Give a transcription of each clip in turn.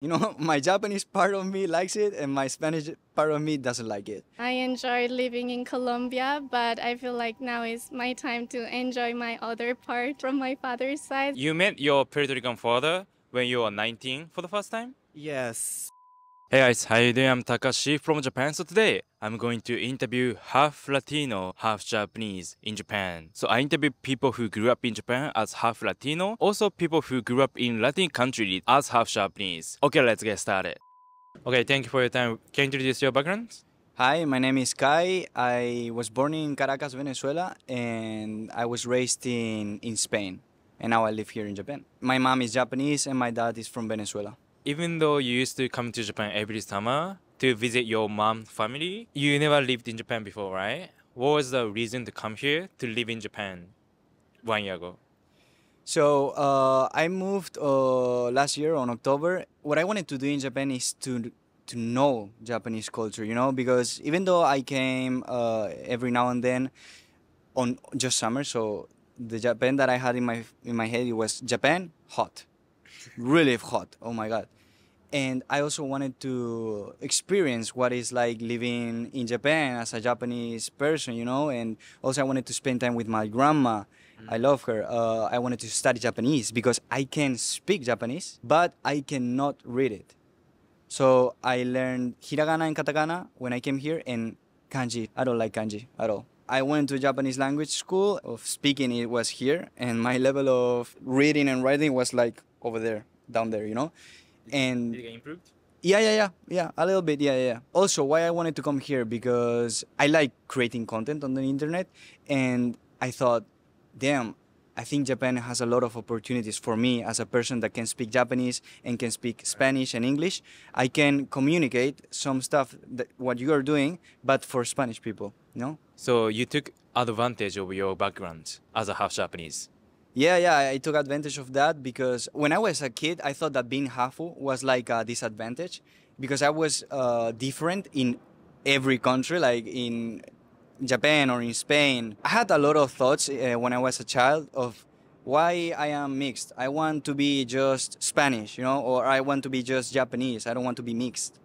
My Japanese part of me likes it and my Spanish part of me doesn't like it. I enjoy living in Colombia, but I feel like now is my time to enjoy my other part from my father's side. You met your Puerto Rican father when you were 19 for the first time? Yes. Hey guys, how you doing? I'm Takashi from Japan. So today, I'm going to interview half Latino, half Japanese in Japan. So I interview people who grew up in Japan as half Latino, also people who grew up in Latin countries as half Japanese. Okay, let's get started. Okay, thank you for your time. Can you introduce your background? Hi, my name is Kai. I was born in Caracas, Venezuela, and I was raised in Spain. And now I live here in Japan. My mom is Japanese and my dad is from Venezuela. Even though you used to come to Japan every summer to visit your mom's family, you never lived in Japan before, right? What was the reason to come here to live in Japan 1 year ago? So I moved last year on October. What I wanted to do in Japan is to know Japanese culture, because even though I came every now and then on just summer, so the Japan that I had in my head, it was Japan hot, really hot. Oh my god! And I also wanted to experience what it's like living in Japan as a Japanese person, and also I wanted to spend time with my grandma. I love her. I wanted to study Japanese because I can speak Japanese, but I cannot read it. So I learned hiragana and katakana when I came here, and kanji. I don't like kanji at all. I went to Japanese language school. Of speaking, it was here, and my level of reading and writing was like over there, down there, And Did it get improved? yeah, a little bit, yeah. Also, why I wanted to come here because I like creating content on the internet, and I thought, damn, I think Japan has a lot of opportunities for me as a person that can speak Japanese and can speak Spanish and English. I can communicate some stuff that what you are doing, but for Spanish people. So you took advantage of your background as a half Japanese. Yeah, I took advantage of that because when I was a kid, I thought that being hafu was like a disadvantage because I was different in every country, like in Japan or in Spain. I had a lot of thoughts when I was a child of why I am mixed. I want to be just Spanish, or I want to be just Japanese. I don't want to be mixed.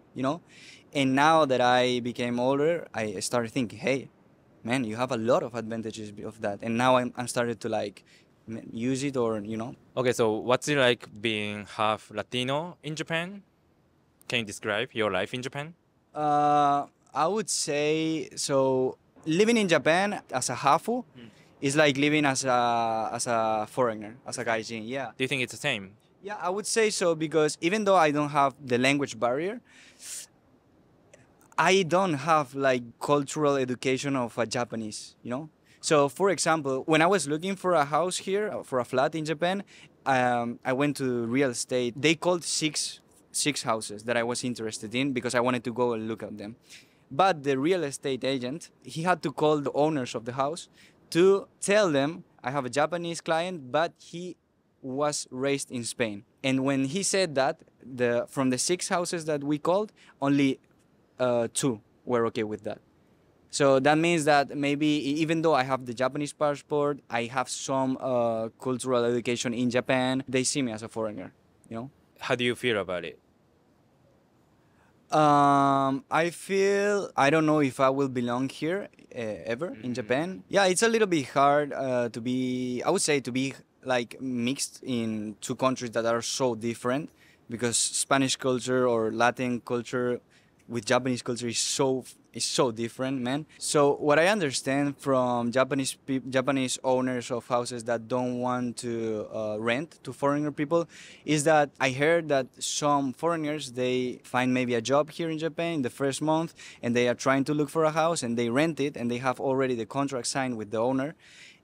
And now that I became older, I started thinking, hey, man, you have a lot of advantages of that. And now I'm started to like use it or. Okay, so what's it like being half Latino in Japan? Can you describe your life in Japan? I would say so. Living in Japan as a hafu is like living as a foreigner, as a gaijin. Yeah, Do you think it's the same? yeah, I would say so because even though I don't have the language barrier, I don't have like cultural education of a Japanese. So, for example, when I was looking for a house here, for a flat in Japan, I went to real estate. They called six houses that I was interested in because I wanted to go and look at them. But the real estate agent, he had to call the owners of the house to tell them, I have a Japanese client, but he was raised in Spain. And when he said that, from the six houses that we called, only two were okay with that. So that means that maybe even though I have the Japanese passport, I have some cultural education in Japan, they see me as a foreigner. How do you feel about it? I feel I don't know if I will belong here ever in Japan. Yeah, it's a little bit hard to be. I would say to be like mixed in two countries that are so different, because Spanish culture or Latin culture with Japanese culture is so different, man. So what I understand from Japanese owners of houses that don't want to rent to foreigner people is that I heard that some foreigners, they find maybe a job here in Japan in the first month and they are trying to look for a house and they rent it and they have already the contract signed with the owner,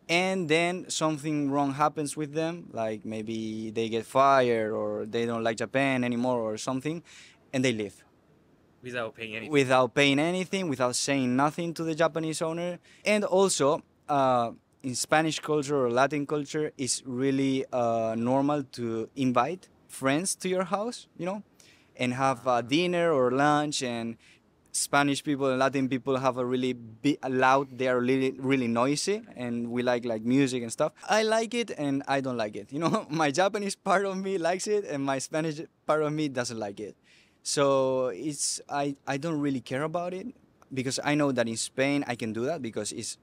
and then something wrong happens with them, like maybe they get fired or they don't like Japan anymore or something, and they leave Without paying anything. without paying anything, without saying nothing to the Japanese owner. And also, in Spanish culture or Latin culture, it's really normal to invite friends to your house, and have dinner or lunch. And Spanish people and Latin people have a really loud. They are really noisy, and we like music and stuff. I like it and I don't like it. You know, my Japanese part of me likes it, and my Spanish part of me doesn't like it. So I don't really care about it because I know that in Spain I can do that because it's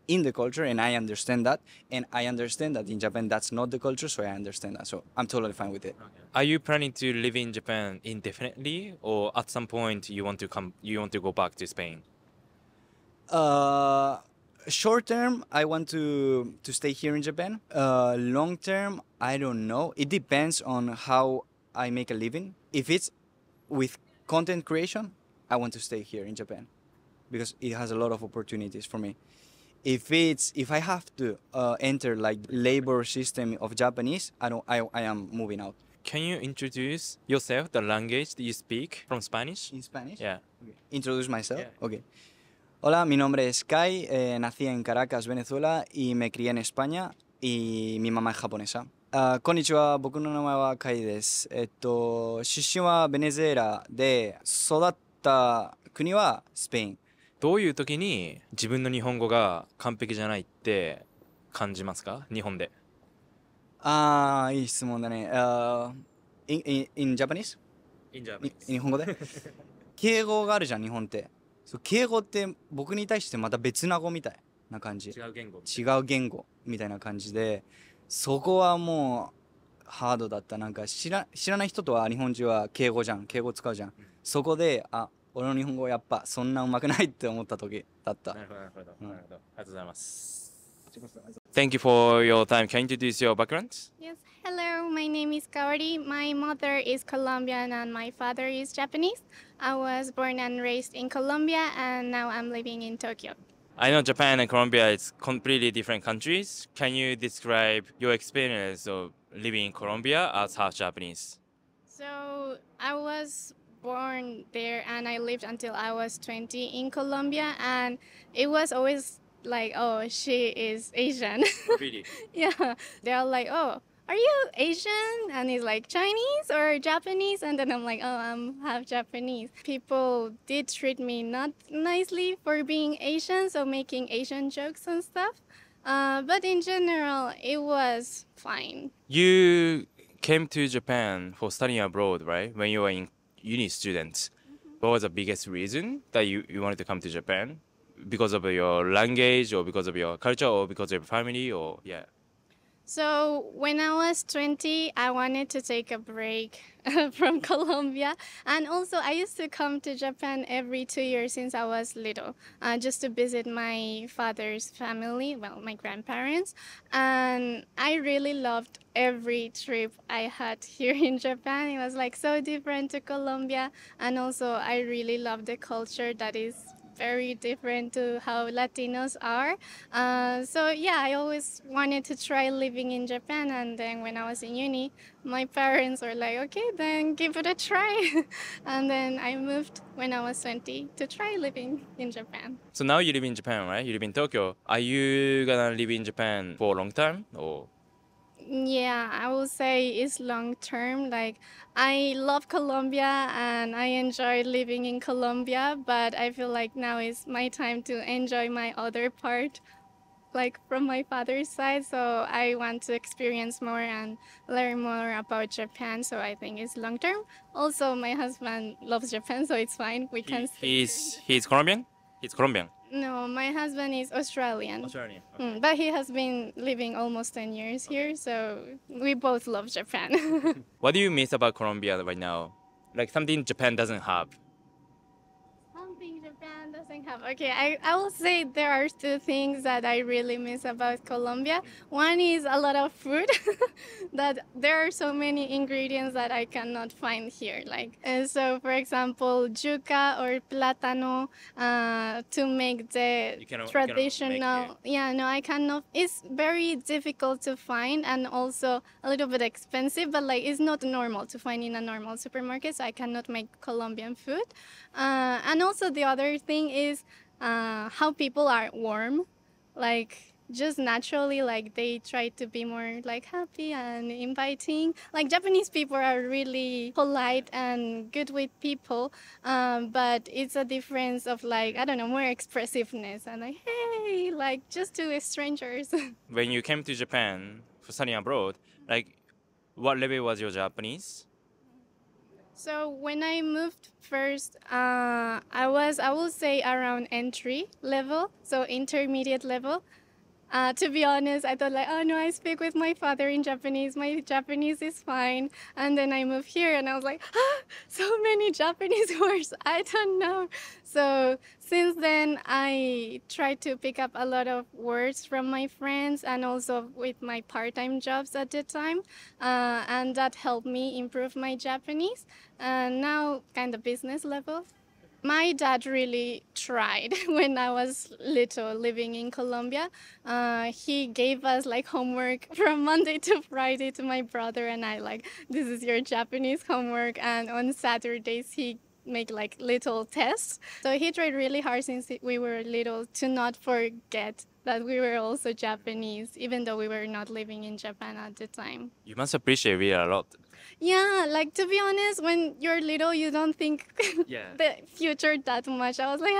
in the culture and I understand that, and I understand that in Japan that's not the culture, so I understand that, so I'm totally fine with it. Are you planning to live in Japan indefinitely, or at some point you want to go back to Spain? Short term I want to stay here in Japan. Long term I don't know, it depends on how I make a living. If it's with content creation, I want to stay here in Japan because it has a lot of opportunities for me. If I have to enter like labor system of Japanese, I am moving out. Can you introduce yourself, the language that you speak from Spanish? In Spanish? Yeah. Okay. Introduce myself? Yeah. Okay. Hola, mi nombre es Kai, nací en Caracas, Venezuela, y me crié en España, y mi mamá es japonesa. こんにちは、僕の名前はカイです。出身はベネズエラで、育った国はスペイン。どういう時に自分の日本語が完璧じゃないって感じますか、日本で。いい質問だね。in Japanese? In Japanese. 日本語で敬語があるじゃん、日本って。そう、敬語って僕に対してまた別な語みたいな感じ。違う言語。違う言語みたいな感じで、そこはもうハードだった。なんか知らない人とは日本人は敬語じゃん。敬語使うじゃん。そこで、俺の日本語やっぱそんなうまくないって思った時だった。なるほど、なるほど。なるほど。ありがとうございます。Thank you for your time. Can you introduce your background? Yes, hello, my name is Kaori. My mother is Colombian and my father is Japanese. I was born and raised in Colombia and now I'm living in Tokyo. I know Japan and Colombia is completely different countries. Can you describe your experience of living in Colombia as half Japanese? So I was born there and I lived until I was 20 in Colombia, and it was always like, oh, she is Asian. Really? Yeah, they're like, oh, are you Asian? And he's like, Chinese or Japanese? And then I'm like, oh, I'm half Japanese. People did treat me not nicely for being Asian, so making Asian jokes and stuff. But in general, it was fine. You came to Japan for studying abroad, right? When you were in uni student. What was the biggest reason that you wanted to come to Japan? Because of your language, or because of your culture, or because of your family, or yeah? So when I was 20, I wanted to take a break from Colombia. And also I used to come to Japan every 2 years since I was little, just to visit my father's family, well, my grandparents. And I really loved every trip I had here in Japan. It was like so different to Colombia. And also I really love the culture that is very different to how Latinos are. So yeah, I always wanted to try living in Japan, and then when I was in uni, my parents were like, okay, then give it a try. And then I moved when I was 20 to try living in Japan. So now you live in Japan, right? You live in Tokyo. Are you gonna live in Japan for a long time, or? Yeah, I will say it's long term. Like, I love Colombia and I enjoy living in Colombia, but I feel like now is my time to enjoy my other part, like from my father's side. So I want to experience more and learn more about Japan. So I think it's long term. Also, my husband loves Japan, so it's fine. We can stay. He's Colombian? He's Colombian. No, my husband is Australian. Australian. Okay. But he has been living almost 10 years here, so we both love Japan. What do you miss about Colombia right now? Like something Japan doesn't have. Something Japan doesn't have. Okay, I will say there are two things that I really miss about Colombia. One is a lot of food, that there are so many ingredients that I cannot find here. Like, so for example, yuca or plátano, to make the You cannot traditional. make Yeah, no, I cannot. It's very difficult to find and also a little bit expensive, but like it's not normal to find in a normal supermarket, so I cannot make Colombian food. And also the other thing is how people are warm. Like, just naturally, like they try to be more like happy and inviting. Like Japanese people are really polite and good with people, but it's a difference of like, I don't know, more expressiveness and like, hey, like just to strangers. When you came to Japan for studying abroad, like what level was your Japanese? So when I moved first, I will say around entry level, so intermediate level. To be honest, I thought like, oh no, I speak with my father in Japanese. My Japanese is fine. And then I moved here, and I was like, ah, so many Japanese words. I don't know. So since then, I tried to pick up a lot of words from my friends and also with my part-time jobs at the time, and that helped me improve my Japanese. And now, kind of business level. My dad really tried when I was little living in Colombia. He gave us like homework from Monday to Friday to my brother and I, like, this is your Japanese homework. And on Saturdays, he make like little tests. So he tried really hard since we were little to not forget that we were also Japanese, even though we were not living in Japan at the time. You must appreciate it a lot. Yeah, like to be honest, when you're little, you don't think Yeah. the future that much. I was like,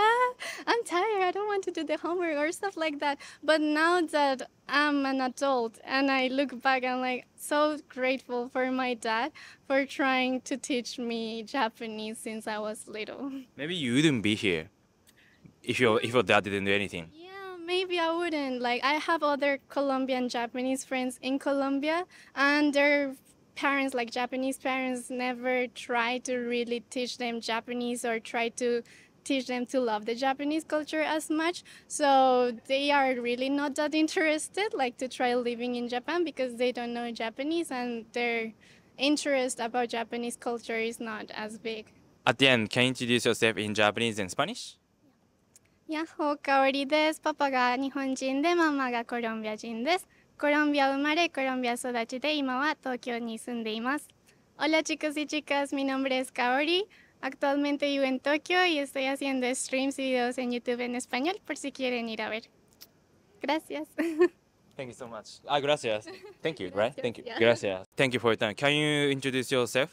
I'm tired. I don't want to do the homework or stuff like that. But now that I'm an adult and I look back, I'm like so grateful for my dad for trying to teach me Japanese since I was little. Maybe you wouldn't be here if your dad didn't do anything. Yeah, maybe I wouldn't. Like, I have other Colombian Japanese friends in Colombia, and their parents, like Japanese parents, never try to really teach them Japanese or try to teach them to love the Japanese culture as much. So they are really not that interested, like, to try living in Japan because they don't know Japanese and their interest about Japanese culture is not as big. At the end, can you introduce yourself in Japanese and Spanish? やっほー、かおりです。パパが日本人で、ママがコロンビア人です。コロンビア生まれ、コロンビア育ちで、今は東京に住んでいます。Hola chicos y chicas, mi nombre es Kaori. Actualmente vivo en Tokio y estoy haciendo streams y videos en YouTube en español por si quieren ir a ver. Gracias. Thank you so much. Gracias. Thank you, right? Thank you. Yeah. Gracias. Thank you for your time. Can you introduce yourself?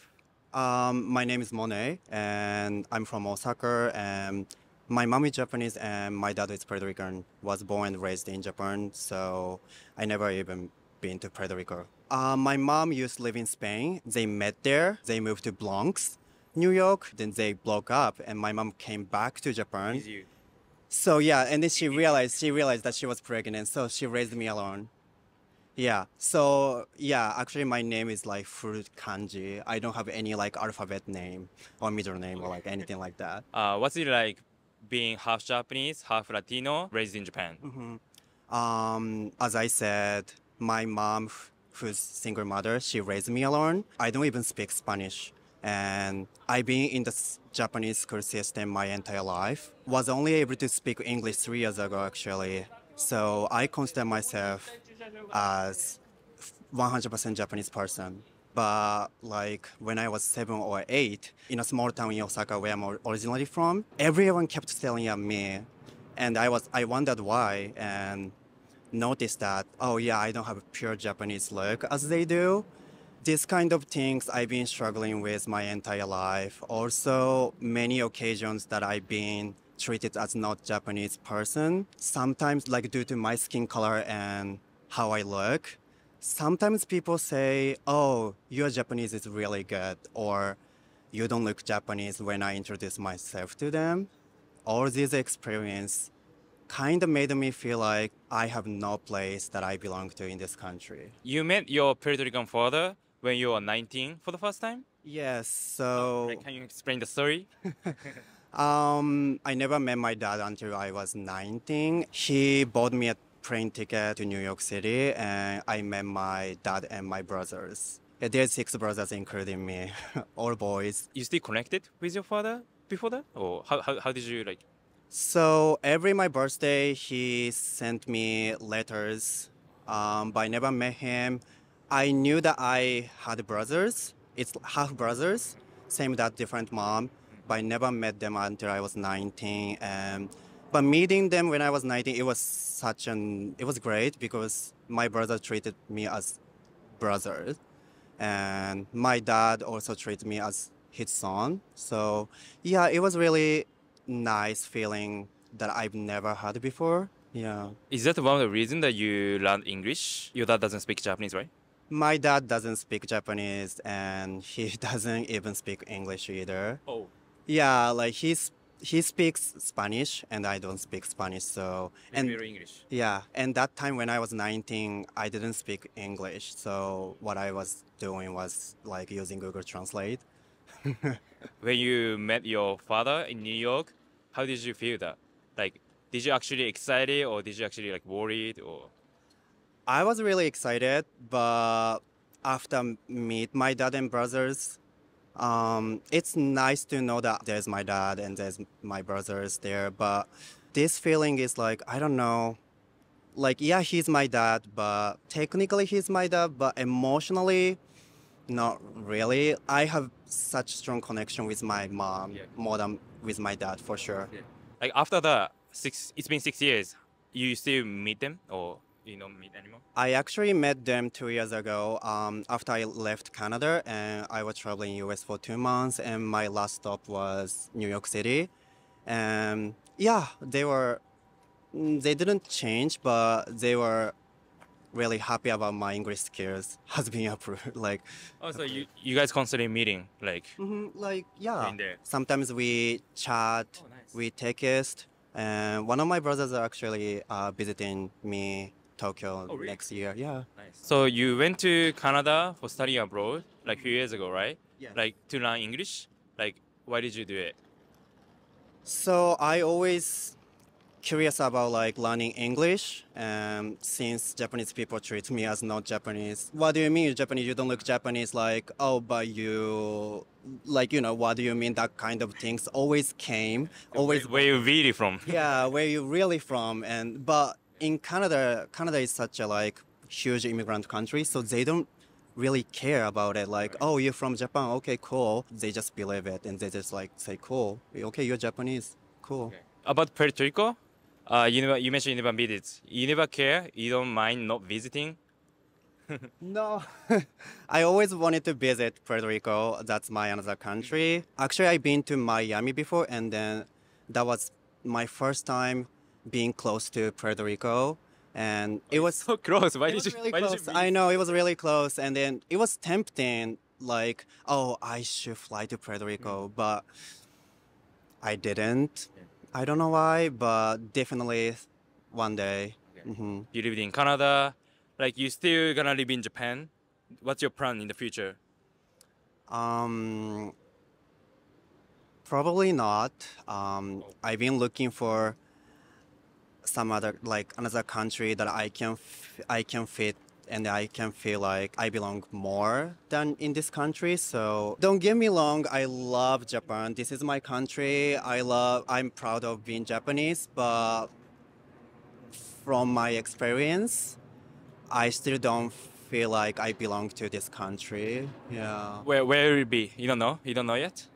My name is Mone, and I'm from Osaka. And my mom is Japanese, and my dad is Puerto Rican. Was born and raised in Japan, so I never even been to Puerto Rico. My mom used to live in Spain. They met there. They moved to Bronx, New York. Then they broke up, and my mom came back to Japan. With you. So yeah, and then she realized that she was pregnant, so she raised me alone. Yeah. So yeah, actually my name is like full kanji. I don't have any like alphabet name or middle name or like anything like that. What's it like being half Japanese, half Latino, raised in Japan? As I said, my mom, who's single mother, she raised me alone. I don't even speak Spanish. And I've been in the Japanese school system my entire life. Was only able to speak English 3 years ago, actually. So I consider myself as 100% Japanese person. But like when I was 7 or 8, in a small town in Osaka where I'm originally from, everyone kept staring at me. And I wondered why and noticed that, oh yeah, I don't have a pure Japanese look as they do. These kind of things I've been struggling with my entire life. Also, many occasions that I've been treated as not Japanese person. Sometimes like due to my skin color and how I look. Sometimes people say, oh, your Japanese is really good, or you don't look Japanese when I introduce myself to them. All these experience kind of made me feel like I have no place that I belong to in this country. You met your Puerto Rican father when you were 19 for the first time? Yes, so Like, can you explain the story? I never met my dad until I was 19. He bought me a plane ticket to New York City, and I met my dad and my brothers. Yeah, there's 6 brothers, including me, all boys. You still connected with your father before that? Or how did you like? So every my birthday, he sent me letters, but I never met him. I knew that I had brothers. It's half brothers, same dad, different mom, but I never met them until I was 19. And But meeting them when I was 19, it was great because my brother treated me as brother, and my dad also treated me as his son. So yeah, it was really nice feeling that I've never had before. Yeah. Is that one of the reasons that you learned English? Your dad doesn't speak Japanese, right? My dad doesn't speak Japanese and he doesn't even speak English either. Oh. Yeah, like he speaks Spanish and I don't speak Spanish, so and English. yeah, and that time when I was 19, I didn't speak English, so what I was doing was like using Google Translate. When you met your father in New York, how did you feel that? Like, did you actually excited or did you actually like worried or? I was really excited, but after meet my dad and brothers, it's nice to know that there's my dad and there's my brothers there. But this feeling is like, I don't know, like, yeah, he's my dad, but technically he's my dad, but emotionally, not really. I have such strong connection with my mom more than with my dad for sure. Like after the it's been 6 years, you still meet them or you don't meet anymore? I actually met them 2 years ago after I left Canada and I was traveling US for 2 months and my last stop was New York City. And yeah, they didn't change, but they were really happy about my English skills has been approved. Like, Oh, so you guys constantly meeting like like yeah. in there? Sometimes we chat, Oh, nice. we text, and one of my brothers are actually visiting me Tokyo Oh, really? next year. Yeah. Nice. So you went to Canada for studying abroad like a few years ago, right? Yeah. Like to learn English. Like why did you do it? So I always curious about like learning English, and since Japanese people treat me as not Japanese. What do you mean you're Japanese? You don't look Japanese. Like, oh, but you, like, what do you mean? That kind of things always came. Always. Where you really from? Yeah, where you really from? And but in Canada is such a like huge immigrant country, so they don't really care about it. Like, oh, you're from Japan. Okay, cool. They just believe it, and they just like say, cool. Okay, you're Japanese. Cool. Okay. About Puerto Rico, you mentioned you never visit. You never care. You don't mind not visiting. No, I always wanted to visit Puerto Rico. That's my another country. Actually, I've been to Miami before, and then that was my first time being close to Puerto Rico, and it was So close. Why it did was you? really Why did close. you? I know it was really close, and then it was tempting. Like, oh, I should fly to Puerto Rico, but I didn't. I don't know why, but definitely one day. Hmm. You lived in Canada. Like you still gonna live in Japan. What's your plan in the future? Probably not. I've been looking for some other like another country that I can fit and I can feel like I belong more than in this country. So don't get me wrong, I love Japan. This is my country. I'm proud of being Japanese, but from my experience, I still don't feel like I belong to this country. Yeah. Where will it be? You don't know. You don't know yet.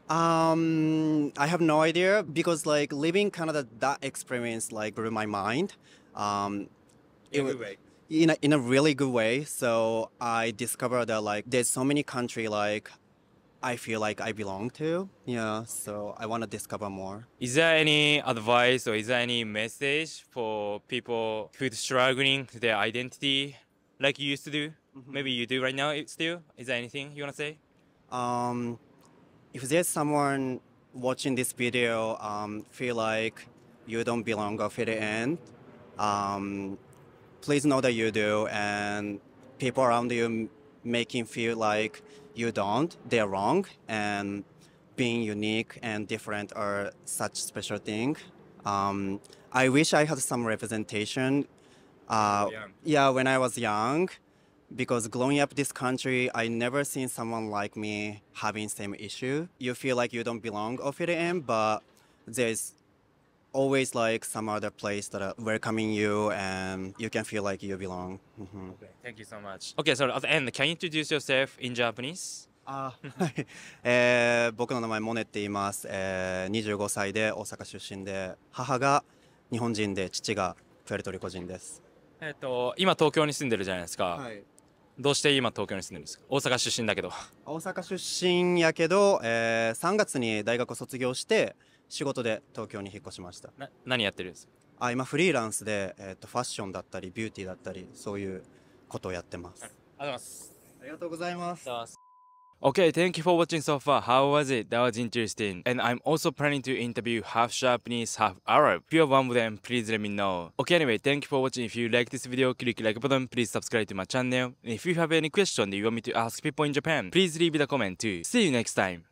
I have no idea because like living in Canada, that experience like blew my mind. It wa- in a really good way. So I discovered that like there's so many country like I feel like I belong to. Yeah. So I want to discover more. Is there any advice or is there any message for people who's struggling with their identity, like you used to do? Maybe you do right now still. Is there anything you wanna say? If there's someone watching this video, feel like you don't belong or fit in, please know that you do, and people around you making feel like you don't, they're wrong, and being unique and different are such special thing. I wish I had some representation. Yeah, when I was young, because growing up this country, I never seen someone like me having same issue. You feel like you don't belong or fit in, but there's always like some other place that are welcoming you and you can feel like you belong. Okay, thank you so much. Okay, so at the end, can you introduce yourself in Japanese? はい。僕の名前モネって言います。25歳で大阪出身で、母が日本人で父がプエルトリコ人です。今東京に住んでるじゃないですか。はい。どうして今東京に住んでるんですか？大阪出身だけど。大阪出身やけど、3月に大学を卒業して仕事で東京に引っ越しました。何やってるんですか？今フリーランスで、ファッションだったりビューティーだったりそういうことをやってます。ありがとうございます。ありがとうございます。Okay, thank you for watching so far. How was it? That was interesting. And I'm also planning to interview half Japanese, half Arab. If you're one of them, please let me know. Okay, anyway, thank you for watching. If you like this video, click like button. Please subscribe to my channel. And if you have any question that you want me to ask people in Japan, please leave it a comment too. See you next time.